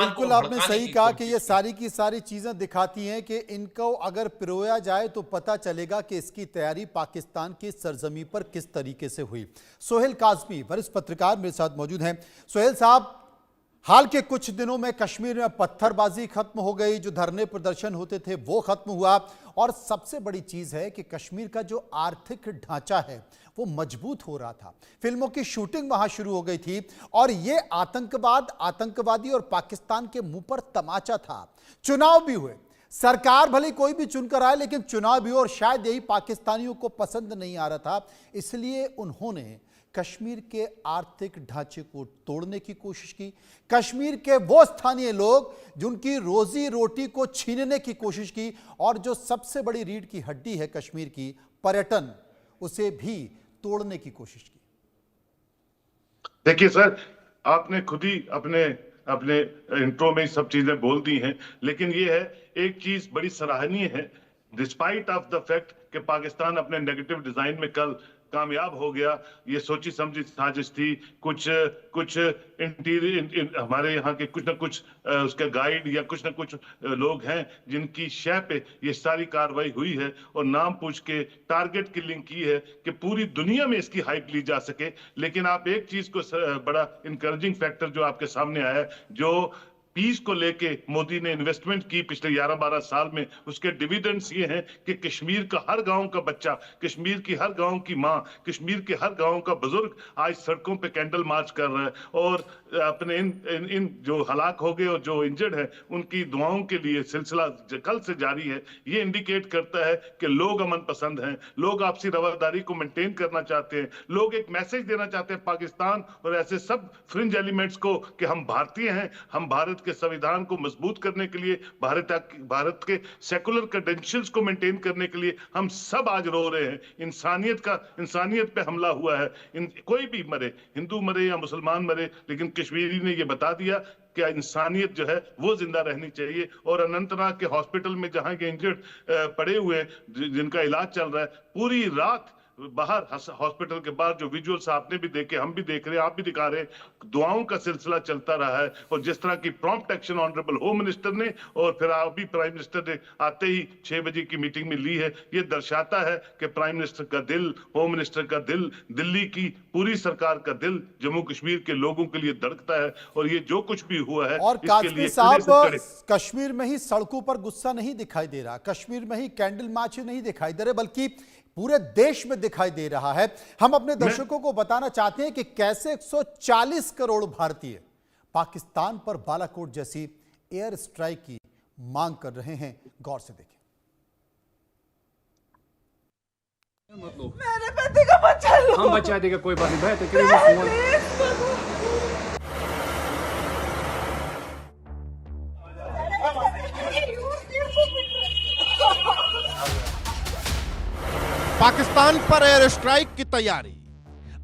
बिल्कुल आपने सही कहा कि ये सारी की सारी चीजें दिखाती हैं कि इनको अगर पिरोया जाए तो पता चलेगा कि इसकी तैयारी पाकिस्तान की सरजमी पर किस तरीके से हुई। सोहेल काज़मी वरिष्ठ पत्रकार मेरे साथ मौजूद हैं। सोहेल साहब, हाल के कुछ दिनों में कश्मीर में पत्थरबाजी खत्म हो गई, जो धरने प्रदर्शन होते थे वो खत्म हुआ, और सबसे बड़ी चीज है कि कश्मीर का जो आर्थिक ढांचा है वो मजबूत हो रहा था। फिल्मों की शूटिंग वहां शुरू हो गई थी और ये आतंकवाद, आतंकवादी और पाकिस्तान के मुंह पर तमाचा था। चुनाव भी हुए, सरकार भले कोई भी चुनकर आए, लेकिन चुनाव भी हुए और शायद यही पाकिस्तानियों को पसंद नहीं आ रहा था, इसलिए उन्होंने कश्मीर के आर्थिक ढांचे को तोड़ने की कोशिश की। कश्मीर के वो स्थानीय लोग जिनकी रोजी रोटी को छीनने की कोशिश की, और जो सबसे बड़ी रीढ़ की हड्डी है कश्मीर की, पर्यटन, उसे भी तोड़ने की कोशिश की। देखिए सर, आपने खुद ही अपने अपने इंट्रो में सब चीजें बोल दी हैं, लेकिन ये है, एक चीज बड़ी सराहनीय है, डिस्पाइट ऑफ द फैक्ट कि पाकिस्तान अपने नेगेटिव डिजाइन में कल कामयाब हो गया। ये सोची समझी साजिश थी। कुछ कुछ इंटीरियर हमारे यहाँ के कुछ ना कुछ उसके गाइड या कुछ ना कुछ लोग हैं जिनकी शय पे ये सारी कार्रवाई हुई है और नाम पूछ के टारगेट किलिंग की है कि पूरी दुनिया में इसकी हाइप ली जा सके। लेकिन आप एक चीज को बड़ा इंकरेजिंग फैक्टर जो आपके सामने आया है, जो पीस को लेके मोदी ने इन्वेस्टमेंट की पिछले 11-12 साल में, उसके डिविडेंड्स ये हैं कि कश्मीर का हर गांव का बच्चा, कश्मीर की हर गांव की मां, कश्मीर के हर गांव का बुजुर्ग आज सड़कों पे कैंडल मार्च कर रहा है और अपने इन जो हलाक हो गए और जो इंजर्ड है उनकी दुआओं के लिए सिलसिला कल से जारी है। ये इंडिकेट करता है कि लोग अमन पसंद हैं, लोग आपसी रवादारी को मेंटेन करना चाहते हैं, लोग एक मैसेज देना चाहते हैं पाकिस्तान और ऐसे सब फ्रिंज एलिमेंट्स को कि हम भारतीय हैं, हम भारत के संविधान को मजबूत करने के लिए, भारत के सेकुलर क्रेडेंशियल्स को मेंटेन करने के लिए हम सब आज रो रहे हैं। इंसानियत पे हमला हुआ है। कोई भी मरे, हिंदू मरे या मुसलमान मरे, लेकिन कश्मीरी ने यह बता दिया कि इंसानियत जो है वो जिंदा रहनी चाहिए। और अनंतनाग के हॉस्पिटल में जहां के इंजर्ड पड़े हुए, जिनका इलाज चल रहा है, पूरी रात बाहर हॉस्पिटल के बाहर जो विजुअल्स आपने भी देखे, हम भी देख रहे हैं, आप भी दिखा रहे हैं, दुआओं का सिलसिला चलता रहा है। और जिस तरह की prompt action honourable home minister ने और फिर अभी प्राइम मिनिस्टर ने आते ही 6 बजे की मीटिंग में ली है, ये दर्शाता है कि प्राइम मिनिस्टर का दिल, होम मिनिस्टर का दिल, दिल्ली की पूरी सरकार का दिल जम्मू कश्मीर के लोगों के लिए धड़कता है। और ये जो कुछ भी हुआ है, और काज़मी साहब, कश्मीर में ही सड़कों पर गुस्सा नहीं दिखाई दे रहा, कश्मीर में ही कैंडल मार्च नहीं दिखाई दे रहे, बल्कि पूरे देश में दिखाई दे रहा है। हम अपने दर्शकों को बताना चाहते हैं कि कैसे 140 करोड़ भारतीय पाकिस्तान पर बालाकोट जैसी एयर स्ट्राइक की मांग कर रहे हैं। गौर से देखें। मेरे पति का बच्चा लो। हम बचा देगा, कोई बात नहीं भाई। पाकिस्तान पर एयर स्ट्राइक की तैयारी,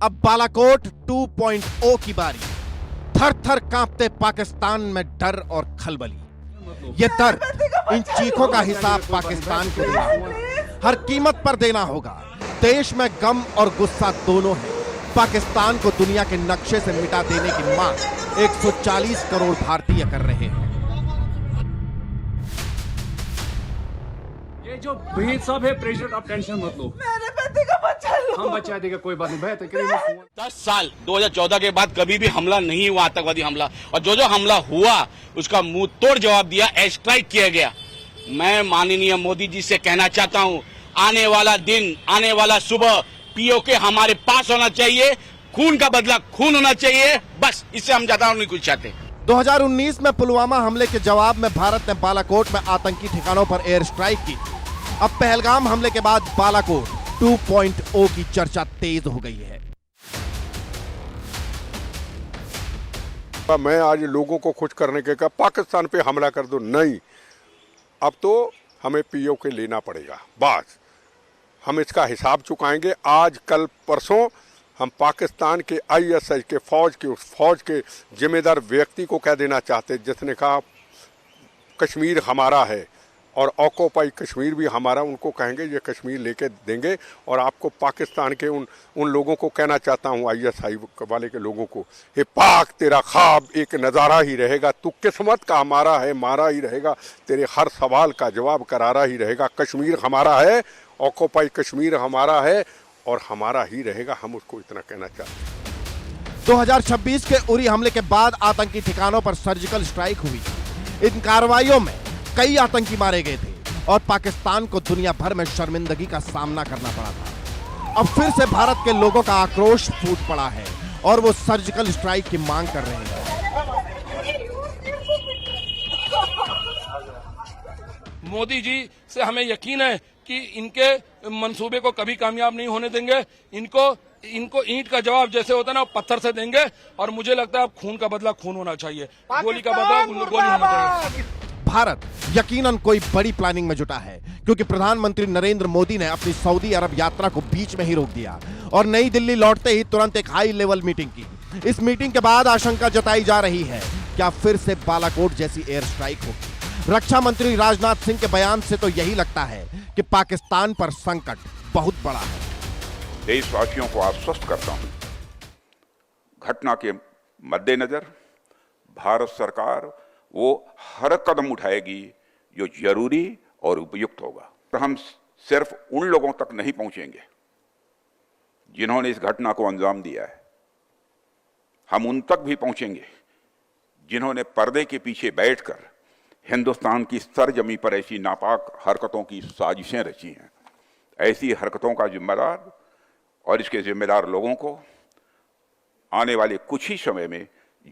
अब बालाकोट 2.0 की बारी। थर थर कांपते पाकिस्तान में डर और खलबली। ये डर, इन चीखों का हिसाब पाकिस्तान को देना होगा, हर कीमत पर देना होगा। देश में गम और गुस्सा दोनों है। पाकिस्तान को दुनिया के नक्शे से मिटा देने की मांग 140 करोड़ भारतीय कर रहे हैं। जो भीड़ सब है प्रेशर, आप टेंशन मत लो। मेरे पति का बच्चा लो। हम बचा देगा, कोई बात नहीं भाई। 10 साल 2014 के बाद कभी भी हमला नहीं हुआ, आतंकवादी हमला, और जो हमला हुआ उसका मुंह तोड़ जवाब दिया, एयर स्ट्राइक किया गया। मैं माननीय मोदी जी से कहना चाहता हूं, आने वाला दिन, आने वाला सुबह पीओके हमारे पास होना चाहिए, खून का बदला खून होना चाहिए, बस इससे हम ज्यादा नहीं कुछ चाहते। 2019 में पुलवामा हमले के जवाब में भारत ने बालाकोट में आतंकी ठिकानों पर एयर स्ट्राइक की। अब पहलगाम हमले के बाद बालाकोट 2.0 की चर्चा तेज हो गई है। मैं आज लोगों को खुश करने के कहा पाकिस्तान पे हमला कर दो, नहीं, अब तो हमें पीओके लेना पड़ेगा। बस हम इसका हिसाब चुकाएंगे। आज कल परसों हम पाकिस्तान के आईएसआई के फौज के जिम्मेदार व्यक्ति को कह देना चाहते जिसने कहा कश्मीर हमारा है और ऑक्यूपाई कश्मीर भी हमारा, उनको कहेंगे ये कश्मीर लेके देंगे। और आपको पाकिस्तान के उन लोगों को कहना चाहता हूँ, ISI वाले के लोगों को, ये पाक तेरा ख्वाब एक नज़ारा ही रहेगा, तू किस्मत का हमारा है, मारा ही रहेगा, तेरे हर सवाल का जवाब करारा ही रहेगा। कश्मीर हमारा है, ऑक्यूपाई कश्मीर हमारा है और हमारा ही रहेगा। हम उसको इतना कहना चाहते हैं। 2026 के उरी हमले के बाद आतंकी ठिकानों पर सर्जिकल स्ट्राइक हुई। इन कार्रवाइयों में कई आतंकी मारे गए थे और पाकिस्तान को दुनिया भर में शर्मिंदगी का सामना करना पड़ा था। अब फिर से भारत के लोगों का आक्रोश फूट पड़ा है और वो सर्जिकल स्ट्राइक की मांग कर रहे हैं। मोदी जी से हमें यकीन है कि इनके मंसूबे को कभी कामयाब नहीं होने देंगे। इनको ईंट का जवाब जैसे होता है ना, पत्थर से देंगे। और मुझे लगता है अब खून का बदला खून होना चाहिए, गोली का बदला गोली होना चाहिए। भारत यकीनन कोई बड़ी प्लानिंग में जुटा है, क्योंकि प्रधानमंत्री नरेंद्र मोदी ने अपनी सऊदी अरब यात्रा को बीच में ही रोक दिया और नई दिल्ली लौटते ही तुरंत एक हाई लेवल मीटिंग की। इस मीटिंग के बाद आशंका जताई जा रही है क्या फिर से बालाकोट जैसी एयर स्ट्राइक होगी। रक्षा मंत्री राजनाथ सिंह के बयान से तो यही लगता है कि पाकिस्तान पर संकट बहुत बड़ा है। देशवासियों को आश्वस्त करता हूं, घटना के मद्देनजर भारत सरकार वो हर कदम उठाएगी जो जरूरी और उपयुक्त होगा। तो हम सिर्फ उन लोगों तक नहीं पहुंचेंगे जिन्होंने इस घटना को अंजाम दिया है, हम उन तक भी पहुंचेंगे जिन्होंने पर्दे के पीछे बैठकर हिंदुस्तान की सरजमी पर ऐसी नापाक हरकतों की साजिशें रची हैं। ऐसी हरकतों का जिम्मेदार और इसके जिम्मेदार लोगों को आने वाले कुछ ही समय में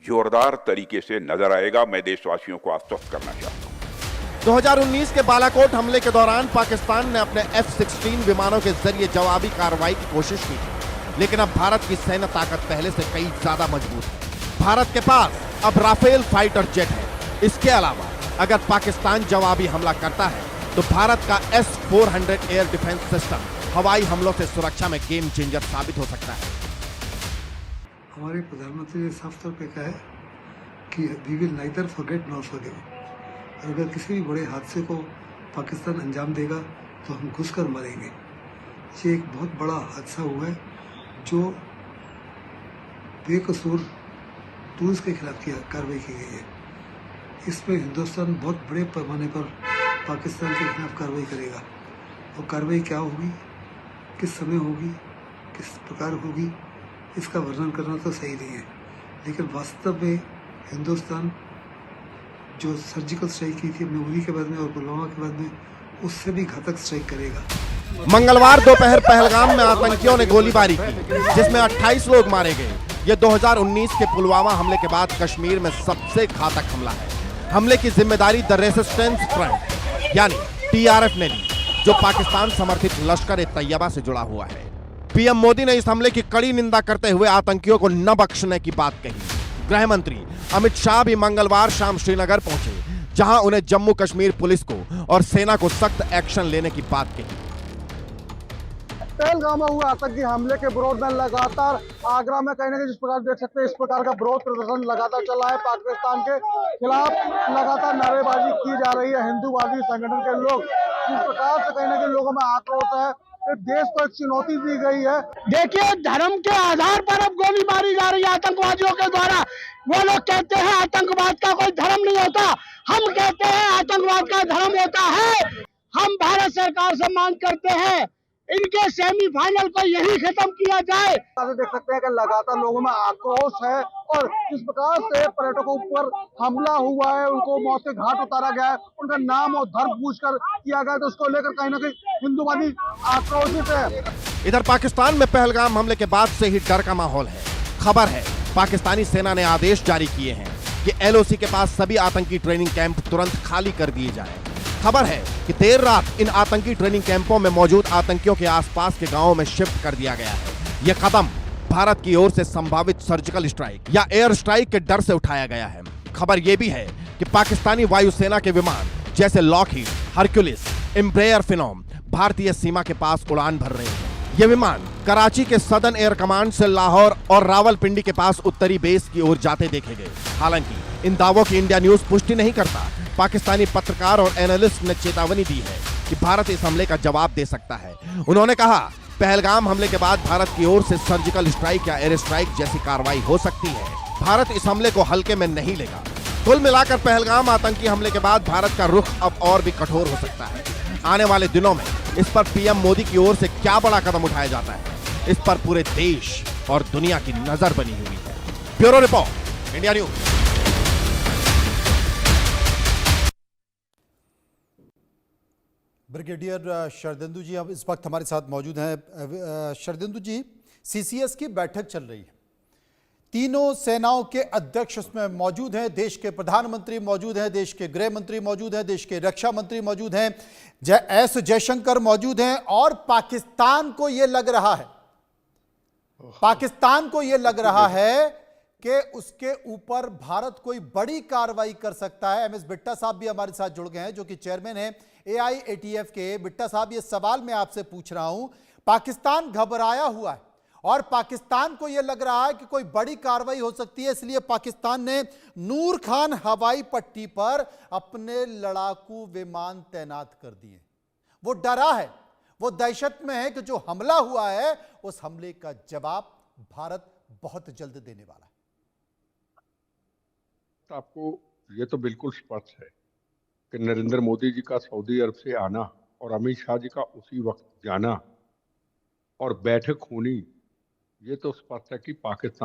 जोरदार तरीके से नजर आएगा। मैं देशवासियों को आश्वस्त करना चाहता हूं। 2019 के बालाकोट हमले के दौरान पाकिस्तान ने अपने F-16 विमानों के जरिए जवाबी कार्रवाई की कोशिश की थी, लेकिन अब भारत की सैन्य ताकत पहले से कई ज्यादा मजबूत है। भारत के पास अब राफेल फाइटर जेट है। इसके अलावा अगर पाकिस्तान जवाबी हमला करता है तो भारत का S-400 एयर डिफेंस सिस्टम हवाई हमलों से सुरक्षा में गेम चेंजर साबित हो सकता है। हमारे प्रधानमंत्री ने साफ तौर पे कहा है कि we will neither forget nor forgive. अगर किसी भी बड़े हादसे को पाकिस्तान अंजाम देगा तो हम घुसकर मरेंगे। ये एक बहुत बड़ा हादसा हुआ है जो बेकसूर टूरिस्ट के खिलाफ कार्रवाई की गई है। इसमें हिंदुस्तान बहुत बड़े पैमाने पर पाकिस्तान के खिलाफ कार्रवाई करेगा। और कार्रवाई क्या होगी, किस समय होगी, किस प्रकार होगी, इसका वर्णन करना तो सही नहीं है, लेकिन वास्तव में हिंदुस्तान जो सर्जिकल स्ट्राइक की थी उरी के बाद में और पुलवामा के बाद में, उससे भी घातक स्ट्राइक करेगा। मंगलवार दोपहर पहलगाम में आतंकियों ने गोलीबारी की, जिसमें 28 लोग मारे गए। यह 2019 के पुलवामा हमले के बाद कश्मीर में सबसे घातक हमला है। हमले की जिम्मेदारी द रेसिस्टेंस फ्रंट यानी TRF ने ली, जो पाकिस्तान समर्थित लश्कर-ए-तैयबा से जुड़ा हुआ है। पीएम मोदी ने इस हमले की कड़ी निंदा करते हुए आतंकियों को न बख्शने की बात कही। गृह मंत्री अमित शाह भी मंगलवार शाम श्रीनगर पहुंचे, जहां उन्हें जम्मू कश्मीर पुलिस को और सेना को सख्त एक्शन लेने की बात कही। पहलगाम में हुए आतंकी हमले के विरोध में लगातार आगरा में कहीं ना कहीं जिस प्रकार देख सकते हैं, इस प्रकार का विरोध प्रदर्शन लगातार चला है। पाकिस्तान के खिलाफ लगातार नारेबाजी की जा रही है। हिंदूवादी संगठन के लोग जिस प्रकार से कहीं ना कहीं लोगों में आक्रोश है, देश को एक चुनौती दी गई है। देखिए, धर्म के आधार पर अब गोली मारी जा रही है आतंकवादियों के द्वारा। वो लोग कहते हैं आतंकवाद का कोई धर्म नहीं होता, हम कहते हैं आतंकवाद का धर्म होता है। हम भारत सरकार से मांग करते हैं इनके सेमीफाइनल को यही खत्म किया जाए। देख सकते हैं कि लगातार लोगों में आक्रोश है और जिस प्रकार से पर्यटकों पर हमला हुआ है, उनको मौत के घाट उतारा गया है, उनका नाम और धर्म पूछकर किया गया, तो उसको लेकर कहीं ना कहीं हिंदूवादी आक्रोशित है। इधर पाकिस्तान में पहलगाम हमले के बाद से ही डर का माहौल है। खबर है पाकिस्तानी सेना ने आदेश जारी किए हैं कि LOC के पास सभी आतंकी ट्रेनिंग कैंप तुरंत खाली कर दिए जाएं। खबर है कि देर रात इन आतंकी ट्रेनिंग कैंपों में मौजूद आतंकियों के आसपास के गांवों में शिफ्ट कर दिया गया है। यह कदम भारत की ओर से संभावित सर्जिकल स्ट्राइक या एयर स्ट्राइक के डर से उठाया गया है। खबर यह भी है कि पाकिस्तानी वायुसेना के विमान जैसे लॉकहीड, हरक्यूलिस, एम्ब्रेयर फिनोम भारतीय सीमा के पास उड़ान भर रहे हैं। ये विमान कराची के सदर्न एयर कमांड से लाहौर और रावलपिंडी के पास उत्तरी बेस की ओर जाते देखे गए। हालांकि इन दावों की इंडिया न्यूज पुष्टि नहीं करता पाकिस्तानी पत्रकार और एनालिस्ट ने चेतावनी दी है कि भारत इस हमले का जवाब दे सकता है। उन्होंने कहा, पहलगाम हमले के बाद भारत की ओर से सर्जिकल स्ट्राइक या एयर स्ट्राइक जैसी कार्रवाई हो सकती है। भारत इस हमले को हल्के में नहीं लेगा। कुल मिलाकर पहलगाम आतंकी हमले के बाद भारत का रुख अब और भी कठोर हो सकता है। आने वाले दिनों में इस पर पीएम मोदी की ओर से क्या बड़ा कदम उठाया जाता है, इस पर पूरे देश और दुनिया की नजर बनी हुई है। Bureau report, India News. Brigadier Sharadendu ji अब इस वक्त हमारे साथ मौजूद हैं। शरदेंदु जी, सीसीएस की बैठक चल रही है, तीनों सेनाओं के अध्यक्ष उसमें मौजूद हैं, देश के प्रधानमंत्री मौजूद हैं, देश के गृह मंत्री मौजूद हैं, देश के रक्षा मंत्री मौजूद हैं, एस जयशंकर मौजूद हैं। और पाकिस्तान को यह लग रहा है कि उसके ऊपर भारत कोई बड़ी कार्रवाई कर सकता है। एमएस बिट्टा साहब भी हमारे साथ जुड़ गए हैं, जो कि चेयरमैन हैं AIATF के। बिट्टा साहब, ये सवाल मैं आपसे पूछ रहा हूं, पाकिस्तान घबराया हुआ है और पाकिस्तान को यह लग रहा है कि कोई बड़ी कार्रवाई हो सकती है, इसलिए पाकिस्तान ने नूर खान हवाई पट्टी पर अपने लड़ाकू विमान तैनात कर दिए। वो डरा है, वो दहशत में है कि जो हमला हुआ है उस हमले का जवाब भारत बहुत जल्द देने वाला है। तो आपको ये तो बिल्कुल स्पष्ट है कि नरेंद्र मोदी जी का सऊदी अरब से आना और अमित शाह जी का उसी वक्त जाना और बैठक होनी, ये तो स्पष्ट है कि पाकिस्तान